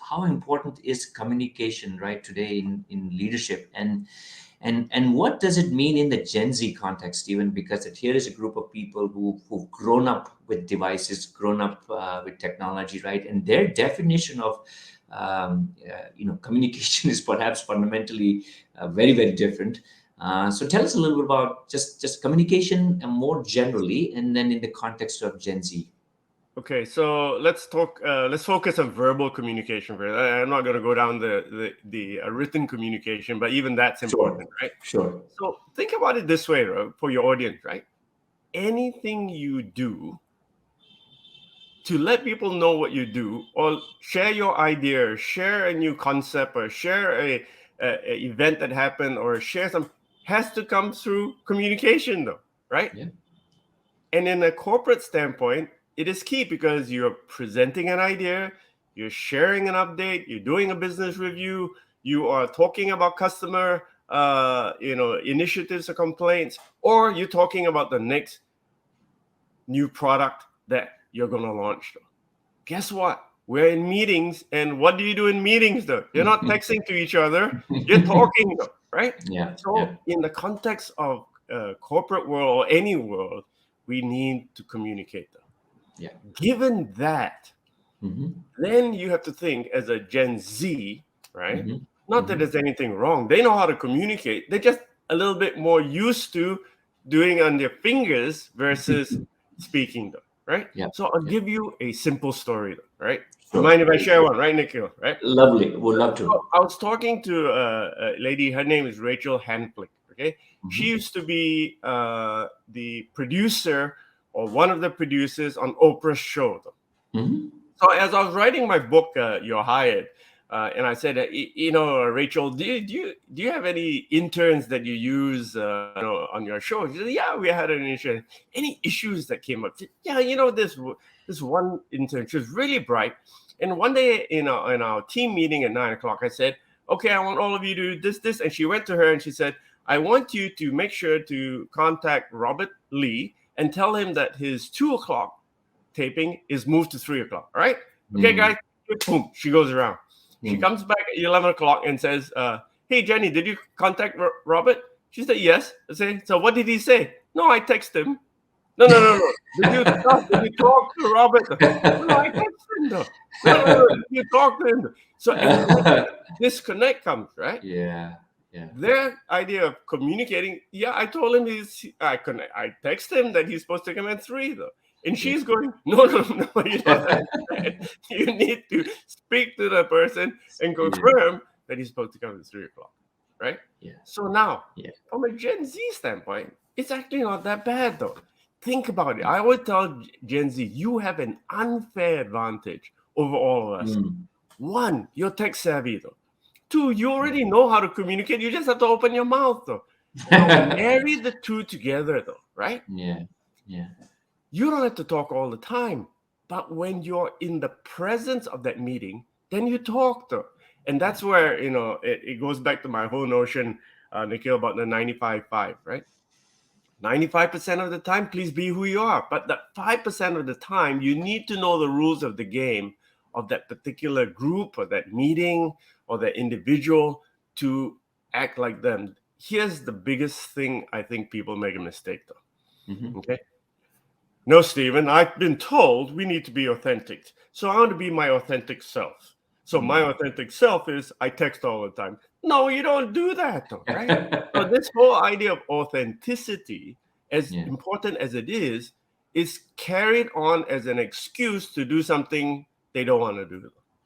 how important is communication right today in leadership, and what does it mean in the Gen Z context, Stephen? Because here is a group of people who've grown up with devices, grown up with technology, right? And their definition of communication is perhaps fundamentally very, very different. So tell us a little bit about just communication more generally, and then in the context of Gen Z. Okay, so let's talk. Let's focus on verbal communication first. I'm not going to go down the written communication, but even that's important, right? Sure. So think about it this way, for your audience, right? Anything you do to let people know what you do, or share your idea, or share a new concept, or share a event that happened, or share some, has to come through communication, though, right? Yeah. And in a corporate standpoint, it is key because you're presenting an idea, you're sharing an update, you're doing a business review, you are talking about customer initiatives or complaints, or you're talking about the next new product that you're going to launch. Guess what? We're in meetings, and what do you do in meetings, though? You're not texting to each other, you're talking, though, right? Yeah. So in the context of corporate world or any world, we need to communicate, though. Yeah. Given that, then you have to think as a Gen Z, right? Not that there's anything wrong. They know how to communicate. They're just a little bit more used to doing on their fingers versus speaking, though, right? Yeah. So I'll give you a simple story, though, right? Sure. Mind if I share one, right, Nikhil? Right? Lovely. Would love to. So I was talking to a lady. Her name is Rachel Hanflick. Okay, she used to be the producer or one of the producers on Oprah's show. So as I was writing my book, You're Hired, and I said, Rachel, do you have any interns that you use on your show? She said, yeah, we had an intern. Any issues that came up? Yeah, this one intern, she was really bright. And one day in our team meeting at 9:00, I said, okay, I want all of you to do this. And she went to her and she said, I want you to make sure to contact Robert Lee and tell him that his 2:00 taping is moved to 3:00. All right? Okay, guys. Boom. She goes around. She comes back at 11:00 and says, hey, Jenny, did you contact Robert? She said, yes. I say, so what did he say? No, I texted him. No. Did you talk to Robert? No, I texted him, though. No. You talked to him. So disconnect comes, right? Yeah. Their idea of communicating, I told him I texted him that he's supposed to come at 3, though. And she's going, no, you don't understand. You need to speak to the person and confirm that he's supposed to come at 3:00, right? Yeah. So now, from a Gen Z standpoint, it's actually not that bad, though. Think about it. I always tell Gen Z, you have an unfair advantage over all of us. 1, you're tech savvy, though. 2, you already know how to communicate. You just have to open your mouth, though. Now, marry the two together, though, right? Yeah. You don't have to talk all the time. But when you're in the presence of that meeting, then you talk, though. And that's where, it goes back to my whole notion, Nikhil, about the 95-5, right? 95% of the time, please be who you are. But that 5% of the time, you need to know the rules of the game of that particular group or that meeting or that individual to act like them. Here's the biggest thing I think people make a mistake, though. Okay? No, Stephen, I've been told we need to be authentic. So I want to be my authentic self. So my authentic self is I text all the time. No, you don't do that, though, right? So this whole idea of authenticity, as important as it is carried on as an excuse to do something they don't want to do.